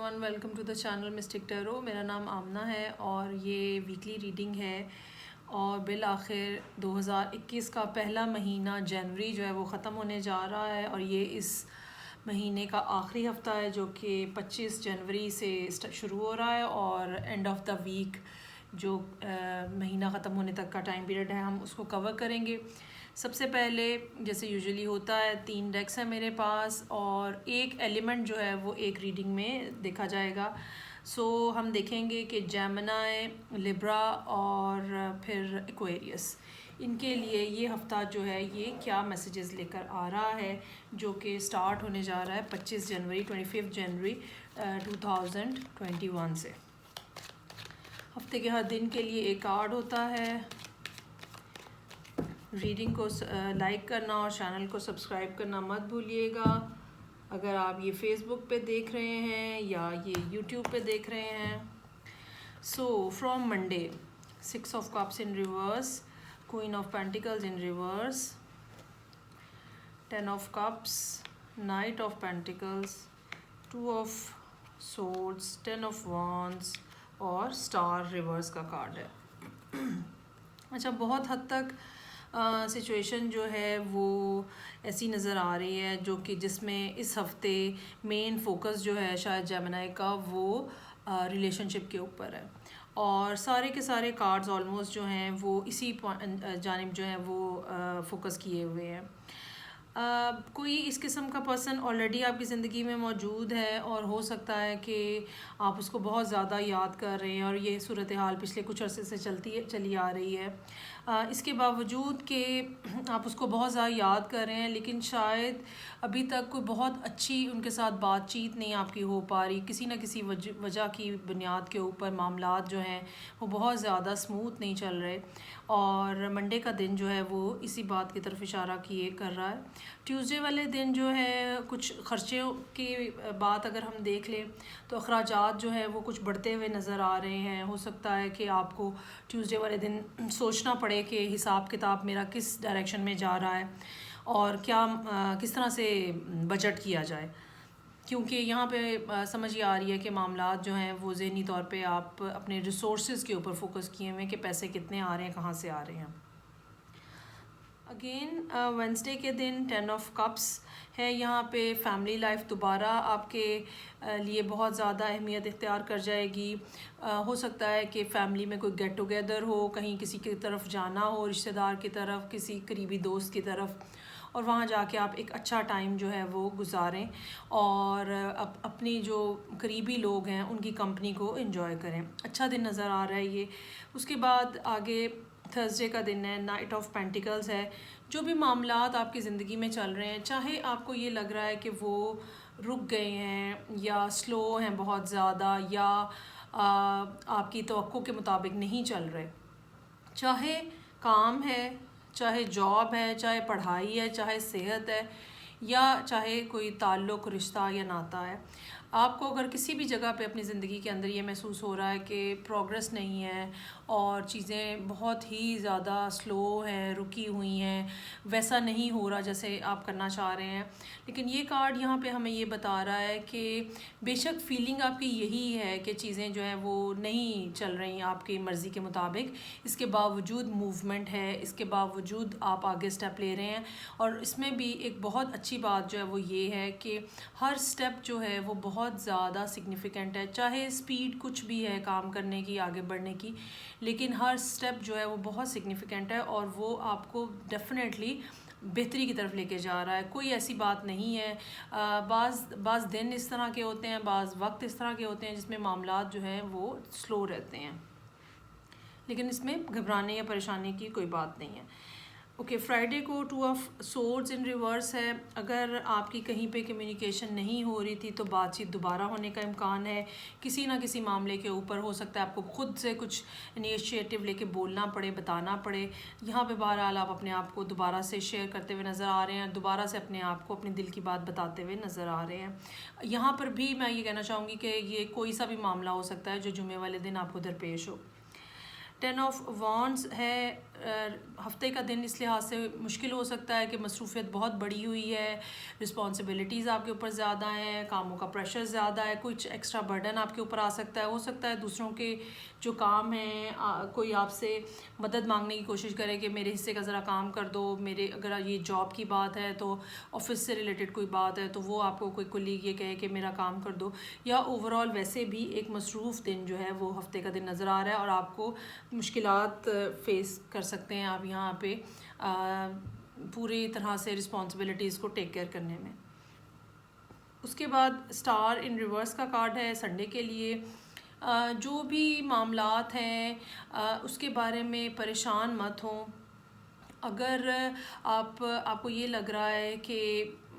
Everyone, welcome to the channel mystic tarot. मेरा नाम आमना है और ये वीकली रीडिंग है। और बिल आखिर 2021 का पहला महीना जनवरी जो है वो ख़त्म होने जा रहा है और ये इस महीने का आखिरी हफ़्ता है जो कि 25 जनवरी से शुरू हो रहा है और एंड ऑफ द वीक जो महीना ख़त्म होने तक का टाइम पीरियड है हम उसको कवर करेंगे। सबसे पहले जैसे यूजुअली होता है 3 डेक्स है मेरे पास और एक एलिमेंट जो है वो एक रीडिंग में देखा जाएगा। हम देखेंगे कि जेमिनी, लिब्रा और फिर एक्वेरियस, इनके लिए ये हफ़्ता जो है ये क्या मैसेजेस लेकर आ रहा है जो कि स्टार्ट होने जा रहा है 25 जनवरी 2021 से। हफ्ते के हर दिन के लिए एक कार्ड होता है। रीडिंग को लाइक करना और चैनल को सब्सक्राइब करना मत भूलिएगा। अगर आप ये फेसबुक पे देख रहे हैं या ये यूट्यूब पे देख रहे हैं। From Monday 6 of cups in reverse, queen of pentacles in reverse, 10 of cups, night of pentacles, 2 of swords, 10 of wands और स्टार रिवर्स का कार्ड है। अच्छा, बहुत हद तक सिचुएशन जो है वो ऐसी नज़र आ रही है जो कि जिसमें इस हफ्ते मेन फोकस जो है शायद जेमिनी का वो रिलेशनशिप के ऊपर है और सारे के सारे कार्ड्स ऑलमोस्ट जो हैं वो इसी जानिब जो है वो फोकस किए हुए हैं। कोई इस किस्म का पर्सन ऑलरेडी आपकी ज़िंदगी में मौजूद है और हो सकता है कि आप उसको बहुत ज़्यादा याद कर रहे हैं और ये सूरत हाल पिछले कुछ अरसे से चली आ रही है। इसके बावजूद कि आप उसको बहुत ज़्यादा याद कर रहे हैं लेकिन शायद अभी तक कोई बहुत अच्छी उनके साथ बातचीत नहीं आपकी हो पा रही। किसी न किसी वजह की बुनियाद के ऊपर मामलात जो हैं वो बहुत ज़्यादा स्मूथ नहीं चल रहे और मंडे का दिन जो है वो इसी बात की तरफ इशारा किए कर रहा है। ट्यूसडे वाले दिन जो है कुछ ख़र्चों की बात अगर हम देख लें तो अखराजात जो है वो कुछ बढ़ते हुए नज़र आ रहे हैं। हो सकता है कि आपको ट्यूसडे वाले दिन सोचना पड़े कि हिसाब किताब मेरा किस डायरेक्शन में जा रहा है और किस तरह से बजट किया जाए, क्योंकि यहाँ पे समझ ये आ रही है कि मामलात जो हैं वो ज़हनी तौर पे आप अपने रिसोर्सेज के ऊपर फोकस किए हुए हैं कि पैसे कितने आ रहे हैं, कहाँ से आ रहे हैं। अगेन वेंसडे के दिन 10 ऑफ कप्स है। यहाँ पे फैमिली लाइफ दोबारा आपके लिए बहुत ज़्यादा अहमियत इख्तियार कर जाएगी। हो सकता है कि फ़ैमिली में कोई गेट टुगेदर हो, कहीं किसी की तरफ जाना हो, रिश्तेदार की तरफ, किसी करीबी दोस्त की तरफ, और वहाँ जाके आप एक अच्छा टाइम जो है वो गुजारें और अपनी जो करीबी लोग हैं उनकी कंपनी को एंजॉय करें। अच्छा दिन नज़र आ रहा है ये। उसके बाद आगे थर्सडे का दिन है, नाइट ऑफ पेंटिकल्स है। जो भी मामलात आपकी ज़िंदगी में चल रहे हैं, चाहे आपको ये लग रहा है कि वो रुक गए हैं या स्लो हैं बहुत ज़्यादा या आपकी तवक्को के मुताबिक नहीं चल रहे, चाहे काम है, चाहे जॉब है, चाहे पढ़ाई है, चाहे सेहत है या चाहे कोई ताल्लुक़, रिश्ता या नाता है, आपको अगर किसी भी जगह पे अपनी ज़िंदगी के अंदर ये महसूस हो रहा है कि प्रोग्रेस नहीं है और चीज़ें बहुत ही ज़्यादा स्लो हैं, रुकी हुई हैं, वैसा नहीं हो रहा जैसे आप करना चाह रहे हैं, लेकिन ये कार्ड यहाँ पे हमें ये बता रहा है कि बेशक फीलिंग आपकी यही है कि चीज़ें जो हैं वो नहीं चल रही आपकी मर्ज़ी के मुताबिक, इसके बावजूद मूवमेंट है, इसके बावजूद आप आगे स्टेप ले रहे हैं। और इसमें भी एक बहुत अच्छी बात जो है वो ये है कि हर स्टेप जो है वो बहुत ज़्यादा सिग्निफिकेंट है। चाहे स्पीड कुछ भी है काम करने की, आगे बढ़ने की, लेकिन हर स्टेप जो है वो बहुत सिग्निफिकेंट है और वो आपको डेफिनेटली बेहतरी की तरफ लेके जा रहा है। कोई ऐसी बात नहीं है। बाज़ दिन इस तरह के होते हैं, बाज़ वक्त इस तरह के होते हैं जिसमें मामलात जो हैं वो स्लो रहते हैं, लेकिन इसमें घबराने या परेशानी की कोई बात नहीं है। ओके, फ्राइडे को 2 ऑफ सोर्ड्स इन रिवर्स है। अगर आपकी कहीं पे कम्युनिकेशन नहीं हो रही थी तो बातचीत दोबारा होने का इम्कान है। किसी ना किसी मामले के ऊपर हो सकता है आपको खुद से कुछ इनिशिएटिव लेके बोलना पड़े, बताना पड़े। यहाँ पे बहरहाल आप अपने आप को दोबारा से शेयर करते हुए नज़र आ रहे हैं, दोबारा से अपने आप को अपने दिल की बात बताते हुए नज़र आ रहे हैं। यहाँ पर भी मैं ये कहना चाहूँगी कि ये कोई सा भी मामला हो सकता है जो जुमे वाले दिन आपको दरपेश हो। 10 ऑफ वॉन्ड्स है। हफ्ते का दिन इस लिहाज से मुश्किल हो सकता है कि मसरूफियत बहुत बड़ी हुई है, रिस्पॉन्सिबिलिटीज़ आपके ऊपर ज़्यादा हैं, कामों का प्रेशर ज़्यादा है, कुछ एक्स्ट्रा बर्डन आपके ऊपर आ सकता है। हो सकता है दूसरों के जो काम हैं कोई आपसे मदद मांगने की कोशिश करे कि मेरे हिस्से का ज़रा काम कर दो, मेरे अगर ये जॉब की बात है तो ऑफिस से रिलेटेड कोई बात है तो वो आपको कोई कोलीग ये कहे कि मेरा काम कर दो, या ओवरऑल वैसे भी एक मसरूफ़ दिन जो है वो हफ्ते का दिन नज़र आ रहा है और आपको मुश्किलात फेस कर सकते हैं आप यहाँ पे पूरी तरह से रिस्पॉन्सिबिलिटीज़ को टेक केयर करने में। उसके बाद स्टार इन रिवर्स का कार्ड है संडे के लिए। जो भी मामलात हैं उसके बारे में परेशान मत हों। अगर आपको ये लग रहा है कि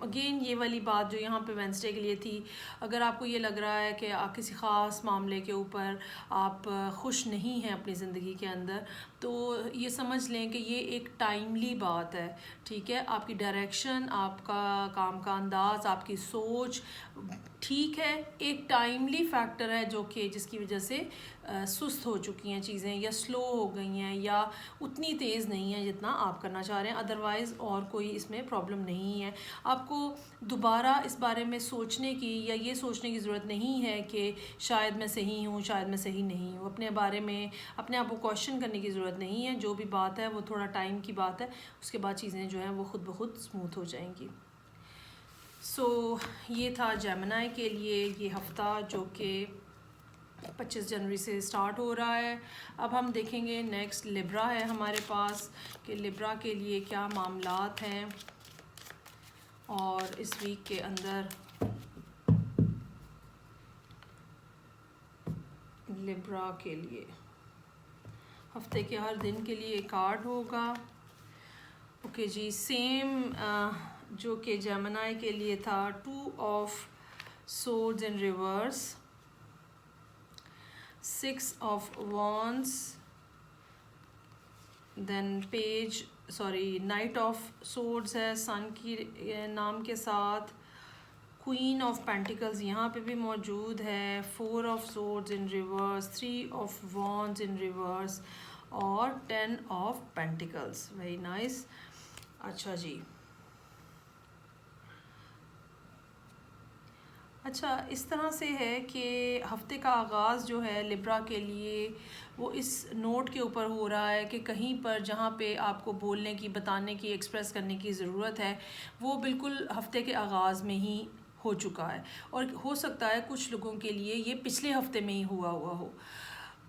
अगेन ये वाली बात जो यहाँ पे वेंसडे के लिए थी, अगर आपको ये लग रहा है कि आप किसी ख़ास मामले के ऊपर आप खुश नहीं हैं अपनी ज़िंदगी के अंदर, तो ये समझ लें कि ये एक टाइमली बात है, ठीक है। आपकी डायरेक्शन, आपका काम का अंदाज़, आपकी सोच ठीक है, एक टाइमली फैक्टर है जो कि जिसकी वजह से सुस्त हो चुकी हैं चीज़ें, या स्लो हो गई हैं, या उतनी तेज़ नहीं है जितना आप करना चाह रहे हैं। अदरवाइज़ और कोई इसमें प्रॉब्लम नहीं है। आपको दोबारा इस बारे में सोचने की या ये सोचने की ज़रूरत नहीं है कि शायद मैं सही हूँ, शायद मैं सही नहीं हूँ। अपने बारे में अपने आप को क्वेश्चन करने की ज़रूरत नहीं है। जो भी बात है वो थोड़ा टाइम की बात है, उसके बाद चीज़ें जो हैं वो खुद ब खुद स्मूथ हो जाएंगी। ये था जेमिनी के लिए ये हफ़्ता जो कि 25 जनवरी से स्टार्ट हो रहा है। अब हम देखेंगे नेक्स्ट लिब्रा है हमारे पास कि लिब्रा के लिए क्या मामलात हैं और इस वीक के अंदर लिब्रा के लिए हफ्ते के हर दिन के लिए कार्ड होगा। ओके जी, सेम जो कि जेमिनी के लिए था, 2 of swords in reverse, 6 of wands, then knight of swords है सन की नाम के साथ, क्वीन ऑफ पेंटिकल्स यहाँ पे भी मौजूद है, 4 of swords in reverse, 3 of wands in reverse और 10 ऑफ पेंटिकल्स। Very nice. अच्छा जी, अच्छा इस तरह से है कि हफ्ते का आगाज़ जो है लिब्रा के लिए वो इस नोट के ऊपर हो रहा है कि कहीं पर जहाँ पे आपको बोलने की, बताने की, एक्सप्रेस करने की ज़रूरत है वो बिल्कुल हफ्ते के आगाज़ में ही हो चुका है, और हो सकता है कुछ लोगों के लिए ये पिछले हफ्ते में ही हुआ हो।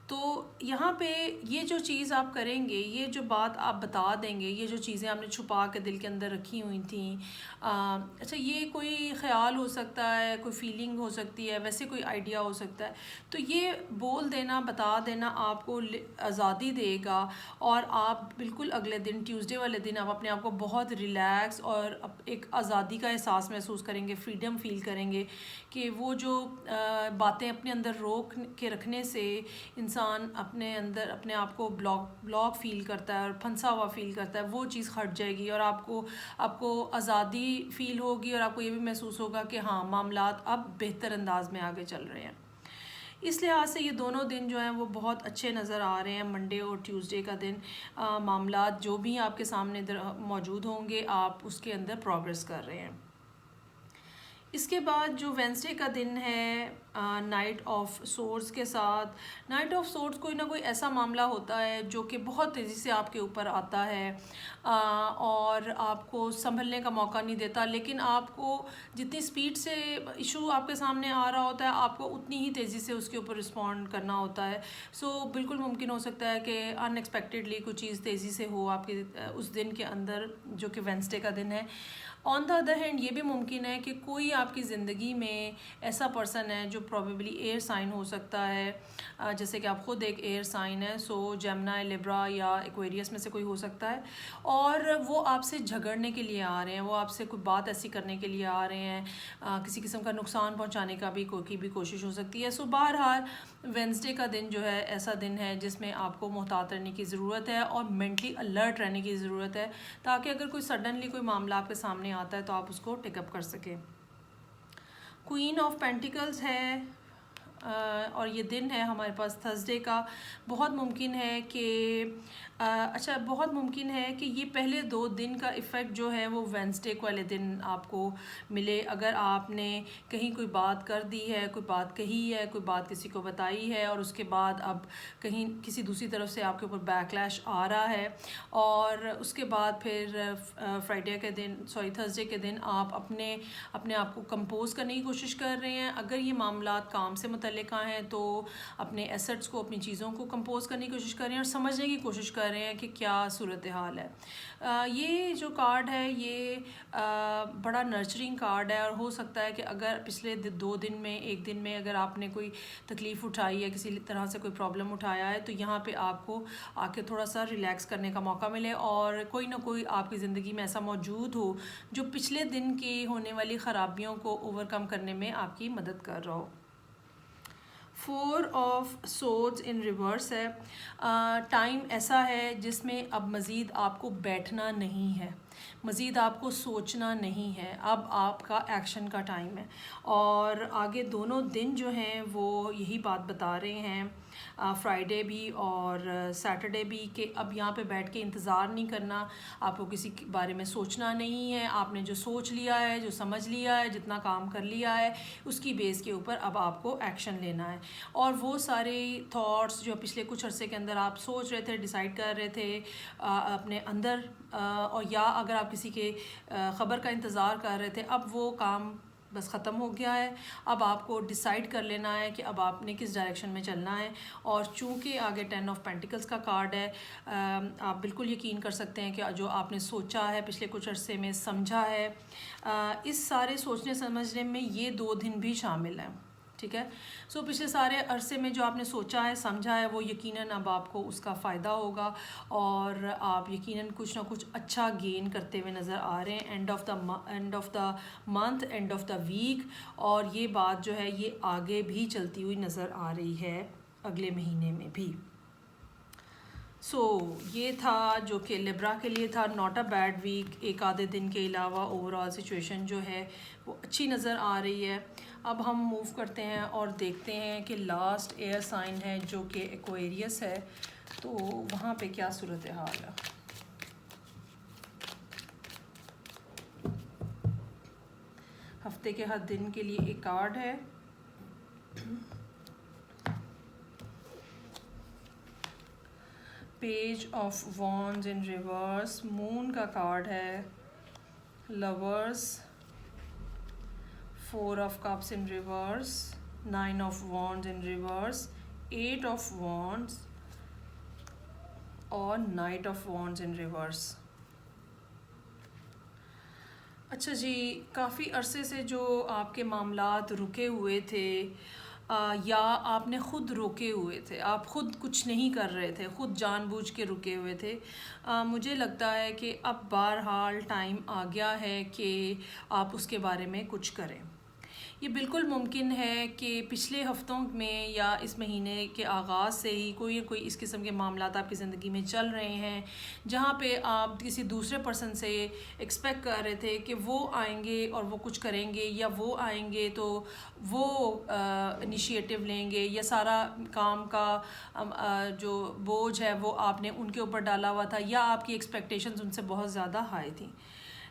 तो यहाँ पे ये जो चीज़ आप करेंगे, ये जो बात आप बता देंगे, ये जो चीज़ें आपने छुपा के दिल के अंदर रखी हुई थी, अच्छा ये कोई ख़्याल हो सकता है, कोई फीलिंग हो सकती है, वैसे कोई आइडिया हो सकता है, तो ये बोल देना, बता देना आपको आज़ादी देगा और आप बिल्कुल अगले दिन ट्यूसडे वाले दिन आप अपने आप को बहुत रिलैक्स और एक आज़ादी का एहसास महसूस करेंगे, फ्रीडम फील करेंगे कि वो जो बातें अपने अंदर रोक के रखने से इंसान अपने अंदर अपने आप को ब्लॉक फील करता है और फंसा हुआ फील करता है, वो चीज़ हट जाएगी और आपको आज़ादी फील होगी और आपको ये भी महसूस होगा कि हाँ, मामलात अब बेहतर अंदाज में आगे चल रहे हैं। इस लिहाज से ये दोनों दिन जो हैं वो बहुत अच्छे नज़र आ रहे हैं। मंडे और ट्यूसडे का दिन मामलात जो भी आपके सामने मौजूद होंगे, आप उसके अंदर प्रोग्रेस कर रहे हैं। इसके बाद जो वेंसडे का दिन है नाइट ऑफ सोर्ड्स के साथ, नाइट ऑफ सोर्ड्स कोई ना कोई ऐसा मामला होता है जो कि बहुत तेज़ी से आपके ऊपर आता है और आपको संभलने का मौका नहीं देता, लेकिन आपको जितनी स्पीड से इशू आपके सामने आ रहा होता है आपको उतनी ही तेज़ी से उसके ऊपर रिस्पॉन्ड करना होता है। बिल्कुल मुमकिन हो सकता है कि अनएक्सपेक्टेडली कुछ चीज़ तेज़ी से हो आपके उस दिन के अंदर जो कि वेंसडे का दिन है। ऑन द अदर हैंड ये भी मुमकिन है कि कोई आपकी ज़िंदगी में ऐसा पर्सन है जो प्रॉबेबली एयर साइन हो सकता है, जैसे कि आप ख़ुद एक एयर साइन है, जेमिनी, लिब्रा या एक्वेरियस में से कोई हो सकता है, और वो आपसे झगड़ने के लिए आ रहे हैं, वो आपसे कोई बात ऐसी करने के लिए आ रहे हैं, किसी किस्म का नुकसान पहुंचाने का भी कोशिश हो सकती है। बहरहाल वेंसडे का दिन जो है ऐसा दिन है जिसमें आपको मोहतात रहने की ज़रूरत है और मेंटली अलर्ट रहने की ज़रूरत है, ताकि अगर कोई सडनली कोई मामला आपके सामने आता है तो आप उसको टेकअप कर सकें। क्वीन ऑफ पेंटिकल्स है और ये दिन है हमारे पास थर्सडे का। बहुत मुमकिन है कि बहुत मुमकिन है कि ये पहले 2 दिन का इफ़ेक्ट जो है वो वेंसडे वाले दिन आपको मिले। अगर आपने कहीं कोई बात कर दी है, कोई बात कही है, कोई बात किसी को बताई है और उसके बाद अब कहीं किसी दूसरी तरफ से आपके ऊपर बैकलैश आ रहा है और उसके बाद फिर थर्सडे के दिन आप अपने आप को कंपोज करने की कोशिश कर रहे हैं। अगर ये मामलात काम से मुतल्लिक़ हैं तो अपने एसेट्स को, अपनी चीज़ों को कंपोज करने की कोशिश कर रहे हैं और समझने की कोशिश कर रहे हैं कि क्या सूरत हाल है। ये जो कार्ड है ये बड़ा नर्चरिंग कार्ड है और हो सकता है कि अगर पिछले 2 दिन में, 1 दिन में अगर आपने कोई तकलीफ़ उठाई है, किसी तरह से कोई प्रॉब्लम उठाया है, तो यहाँ पे आपको आके थोड़ा सा रिलैक्स करने का मौका मिले और कोई ना कोई आपकी ज़िंदगी में ऐसा मौजूद हो जो पिछले दिन की होने वाली ख़राबियों को ओवरकम करने में आपकी मदद कर रहा हो। 4 ऑफ सोर्ड्स इन रिवर्स है। टाइम ऐसा है जिसमें अब मज़ीद आपको बैठना नहीं है, मज़ीद आपको सोचना नहीं है, अब आपका एक्शन का टाइम है। और आगे दोनों दिन जो हैं वो यही बात बता रहे हैं, फ्राइडे भी और सैटरडे भी, कि अब यहाँ पे बैठ के इंतज़ार नहीं करना, आपको किसी के बारे में सोचना नहीं है। आपने जो सोच लिया है, जो समझ लिया है, जितना काम कर लिया है, उसकी बेस के ऊपर अब आपको एक्शन लेना है। और वो सारे थॉट्स जो पिछले कुछ अरसे के अंदर आप सोच रहे थे, डिसाइड कर रहे थे अपने अंदर, और या अगर आप किसी के ख़बर का इंतज़ार कर रहे थे, अब वो काम बस ख़त्म हो गया है। अब आपको डिसाइड कर लेना है कि अब आपने किस डायरेक्शन में चलना है। और चूँकि आगे 10 ऑफ पेंटिकल्स का कार्ड है, आप बिल्कुल यकीन कर सकते हैं कि जो आपने सोचा है पिछले कुछ अरसे में, समझा है, इस सारे सोचने समझने में ये 2 दिन भी शामिल हैं। ठीक है। सो पिछले सारे अरसे में जो आपने सोचा है, समझा है, वो यकीनन अब आपको उसका फ़ायदा होगा और आप यकीनन कुछ ना कुछ अच्छा गेन करते हुए नज़र आ रहे हैं। End of the month, end of the week, और ये बात जो है ये आगे भी चलती हुई नज़र आ रही है अगले महीने में भी। ये था जो कि लिब्रा के लिए था। Not a bad week. एक आधे दिन के अलावा ओवरऑल सिचुएशन जो है वो अच्छी नज़र आ रही है। अब हम मूव करते हैं और देखते हैं कि लास्ट एयर साइन है जो कि एक्वेरियस है, तो वहाँ पे क्या सूरत हाल है। हफ्ते के हर दिन के लिए एक कार्ड है। Page of wands in reverse, moon का कार्ड है, lovers, 4 of cups in reverse, 9 of wands in reverse, 8 of wands और knight of wands in reverse. अच्छा जी, काफ़ी अरसे से जो आपके मामलात रुके हुए थे या आपने ख़ुद रोके हुए थे, आप ख़ुद कुछ नहीं कर रहे थे, ख़ुद जानबूझ के रुके हुए थे, मुझे लगता है कि अब बहरहाल टाइम आ गया है कि आप उसके बारे में कुछ करें। ये बिल्कुल मुमकिन है कि पिछले हफ्तों में या इस महीने के आगाज़ से ही कोई ना कोई इस किस्म के मामलात आपकी ज़िंदगी में चल रहे हैं जहाँ पे आप किसी दूसरे पर्सन से एक्सपेक्ट कर रहे थे कि वो आएंगे और वो कुछ करेंगे, या वो आएंगे तो वो इनिशिएटिव लेंगे, या सारा काम का जो बोझ है वो आपने उनके ऊपर डाला हुआ था, या आपकी एक्सपेक्टेशंस उनसे बहुत ज़्यादा हाई थी।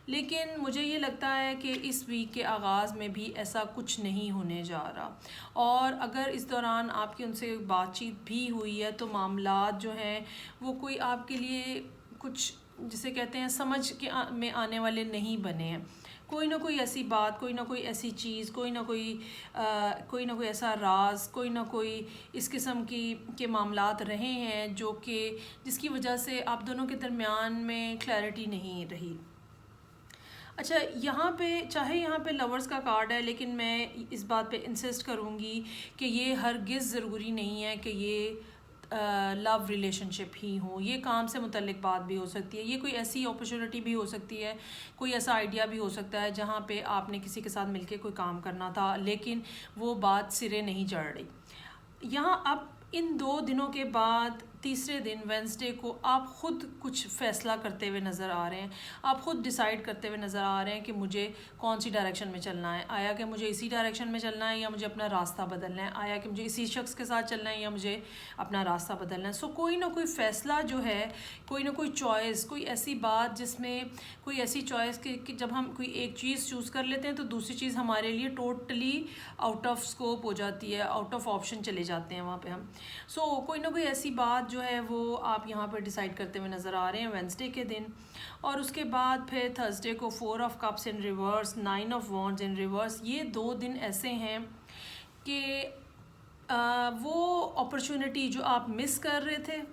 लेकिन मुझे ये लगता है कि इस वीक के आगाज़ में भी ऐसा कुछ नहीं होने जा रहा। और अगर इस दौरान आपकी उनसे बातचीत भी हुई है तो मामलात जो हैं वो कोई आपके लिए कुछ जिसे कहते हैं समझ के में आने वाले नहीं बने हैं। कोई ना कोई ऐसी बात, कोई ना कोई ऐसी चीज़, कोई ना कोई ऐसा राज, कोई ना कोई इस किस्म के मामलात रहे हैं जो कि जिसकी वजह से आप दोनों के दरमियान में क्लैरिटी नहीं रही। अच्छा, यहाँ पे लवर्स का कार्ड है, लेकिन मैं इस बात पे इंसिस्ट करूँगी कि ये हरगिज़ ज़रूरी नहीं है कि ये लव रिलेशनशिप ही हो। ये काम से मुतल्लिक बात भी हो सकती है, ये कोई ऐसी अपॉर्चुनिटी भी हो सकती है, कोई ऐसा आइडिया भी हो सकता है जहाँ पे आपने किसी के साथ मिलके कोई काम करना था लेकिन वो बात सिरे नहीं चढ़ रही। यहाँ अब इन 2 दिनों के बाद तीसरे दिन वेंसडे को आप ख़ुद कुछ फ़ैसला करते हुए नज़र आ रहे हैं, आप ख़ुद डिसाइड करते हुए नज़र आ रहे हैं कि मुझे कौन सी डायरेक्शन में चलना है, आया कि मुझे इसी डायरेक्शन में चलना है या मुझे अपना रास्ता बदलना है, आया कि मुझे इसी शख्स के साथ चलना है या मुझे अपना रास्ता बदलना है। सो कोई ना कोई फ़ैसला जो है, कोई ना कोई चॉइस, कोई ऐसी बात जिसमें कोई ऐसी चॉइस कि जब हम कोई एक चीज़ चूज़ कर लेते हैं तो दूसरी चीज़ हमारे लिए टोटली आउट ऑफ स्कोप हो जाती है, आउट ऑफ ऑप्शन चले जाते हैं वहाँ पे हम। सो कोई ना कोई ऐसी बात जो है वो आप यहाँ पर डिसाइड करते हुए नज़र आ रहे हैं वेंसडे के दिन। और उसके बाद फिर थर्सडे को 4 of cups in reverse, 9 of wands in reverse. ये 2 दिन ऐसे हैं कि वो अपॉर्चुनिटी जो आप मिस कर रहे थे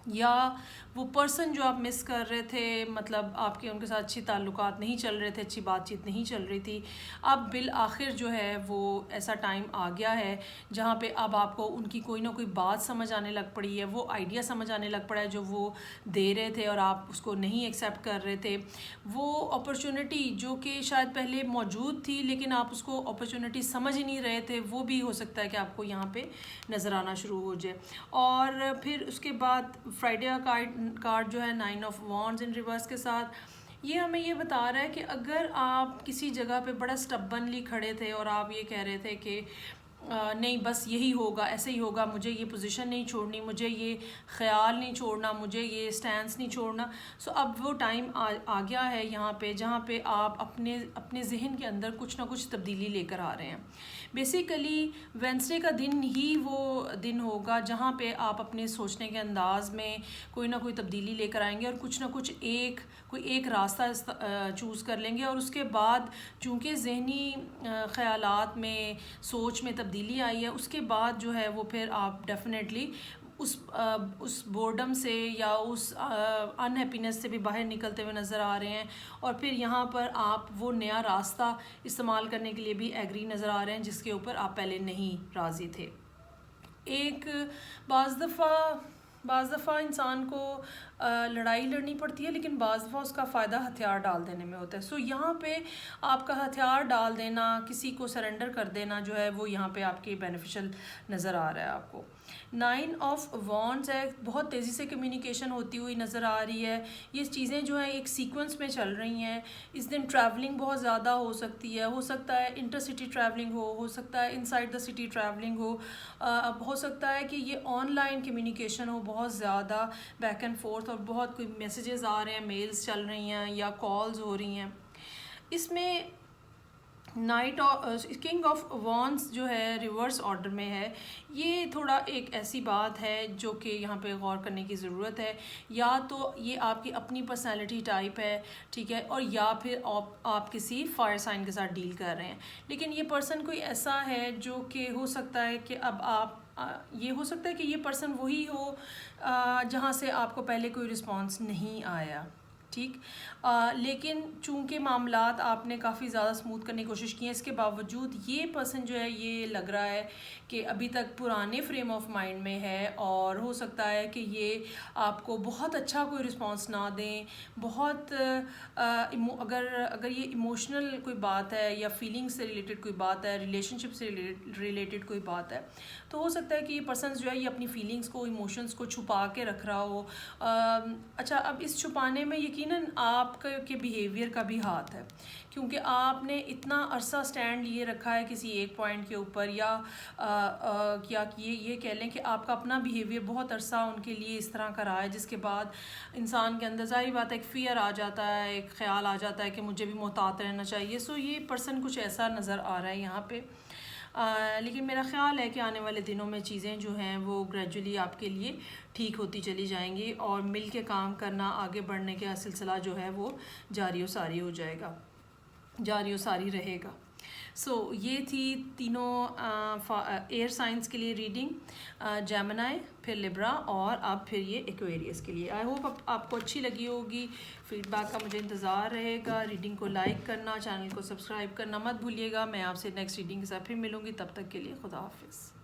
या वो पर्सन जो आप मिस कर रहे थे, मतलब आपके उनके साथ अच्छी ताल्लुकात नहीं चल रहे थे, अच्छी बातचीत नहीं चल रही थी, अब बिल आखिर जो है वो ऐसा टाइम आ गया है जहाँ पे अब आपको उनकी कोई ना कोई बात समझ आने लग पड़ी है, वो आइडिया समझ आने लग पड़ा है जो वो दे रहे थे और आप उसको नहीं एक्सेप्ट कर रहे थे। वो अपॉर्चुनिटी जो कि शायद पहले मौजूद थी लेकिन आप उसको अपॉर्चुनिटी समझ ही नहीं रहे थे, वो भी हो सकता है कि आपको यहाँ पे नज़र आना शुरू हो जाए। और फिर उसके बाद फ्राइडे का कार्ड जो है 9 ऑफ वॉन्ड्स इन रिवर्स के साथ, ये हमें ये बता रहा है कि अगर आप किसी जगह पे बड़ा स्टबनली खड़े थे और आप ये कह रहे थे कि नहीं बस यही होगा, ऐसे ही होगा, मुझे ये पोजीशन नहीं छोड़नी, मुझे ये ख्याल नहीं छोड़ना, मुझे ये स्टैंस नहीं छोड़ना। सो अब वो टाइम आ गया है यहाँ पे जहाँ पे आप अपने जहन के अंदर कुछ ना कुछ तब्दीली लेकर आ रहे हैं। बेसिकली वेंसडे का दिन ही वो दिन होगा जहाँ पे आप अपने सोचने के अंदाज में कोई ना कोई तब्दीली लेकर आएंगे और कुछ ना कुछ कोई एक रास्ता चूज़ कर लेंगे। और उसके बाद चूँकि जहनी ख़यालात में, सोच में तब्दीली आई है, उसके बाद जो है वो फिर आप डेफिनेटली उस बोर्डम से या उस अनहैप्पीनेस से भी बाहर निकलते हुए नज़र आ रहे हैं। और फिर यहाँ पर आप वो नया रास्ता इस्तेमाल करने के लिए भी एग्री नज़र आ रहे हैं जिसके ऊपर आप पहले नहीं राज़ी थे। एक बाज़ दफ़ा इंसान को लड़ाई लड़नी पड़ती है लेकिन बाज़ दफ़ा उसका फ़ायदा हथियार डाल देने में होता है। सो यहाँ पे आपका हथियार डाल देना, किसी को सरेंडर कर देना जो है वो यहाँ पे आपके बेनिफिशियल नज़र आ रहा है आपको। 9 ऑफ वॉन्ड्स है, बहुत तेज़ी से कम्युनिकेशन होती हुई नज़र आ रही है। ये चीज़ें जो हैं एक सीक्वेंस में चल रही हैं। इस दिन ट्रैवलिंग बहुत ज़्यादा हो सकती है, हो सकता है इंटरसिटी ट्रैवलिंग हो सकता है इनसाइड द सिटी ट्रैवलिंग हो सकता है कि ये ऑनलाइन कम्युनिकेशन हो बहुत ज़्यादा, बैक एंड फोर्थ, और बहुत कोई मैसेजेस आ रहे हैं, मेल्स चल रही हैं या कॉल्स हो रही हैं। इसमें किंग ऑफ वॉन्ड्स जो है रिवर्स ऑर्डर में है। ये थोड़ा एक ऐसी बात है जो कि यहाँ पे गौर करने की ज़रूरत है। या तो ये आपकी अपनी पर्सनैलिटी टाइप है, ठीक है, और या फिर आप किसी फायर साइन के साथ डील कर रहे हैं। लेकिन ये पर्सन कोई ऐसा है जो कि हो सकता है कि अब आप ये हो सकता है कि ये पर्सन वही हो जहाँ से आपको पहले कोई रिस्पॉन्स नहीं आया, ठीक। लेकिन चूंकि मामलात आपने काफ़ी ज़्यादा स्मूथ करने की कोशिश की है, इसके बावजूद ये पर्सन जो है ये लग रहा है कि अभी तक पुराने फ्रेम ऑफ माइंड में है और हो सकता है कि ये आपको बहुत अच्छा कोई रिस्पांस ना दें। बहुत अगर ये इमोशनल कोई बात है या फीलिंग्स से रिलेटेड कोई बात है, रिलेशनशिप से रिलेटेड कोई बात है, तो हो सकता है कि ये पर्सन जो है ये अपनी फीलिंग्स को, इमोशंस को छुपा के रख रहा हो। अच्छा, अब इस छुपाने में यकीनन आपके बिहेवियर का भी हाथ है, क्योंकि आपने इतना अरसा स्टैंड लिए रखा है किसी एक पॉइंट के ऊपर, या ये कह लें कि आपका अपना बिहेवियर बहुत अरसा उनके लिए इस तरह का रहा है, जिसके बाद इंसान के अंदर ज़ाहिर बात है एक फ़ियर आ जाता है, एक ख़्याल आ जाता है कि मुझे भी मोहतात रहना चाहिए। सो ये पर्सन कुछ ऐसा नज़र आ रहा है यहाँ पे। लेकिन मेरा ख़्याल है कि आने वाले दिनों में चीज़ें जो हैं वो ग्रेजुअली आपके लिए ठीक होती चली जाएंगी और मिल के काम करना, आगे बढ़ने का सिलसिला जो है वो जारी व सारी हो जाएगा, जारी व सारी रहेगा। सो ये थी तीनों एयर साइंस के लिए रीडिंग, जेमिनी, फिर लिब्रा और अब फिर ये एक्वेरियस के लिए। आई होप आपको अच्छी लगी होगी। फीडबैक का मुझे इंतज़ार रहेगा। रीडिंग को लाइक करना, चैनल को सब्सक्राइब करना मत भूलिएगा। मैं आपसे नेक्स्ट रीडिंग के साथ फिर मिलूँगी, तब तक के लिए खुदा हाफिज़।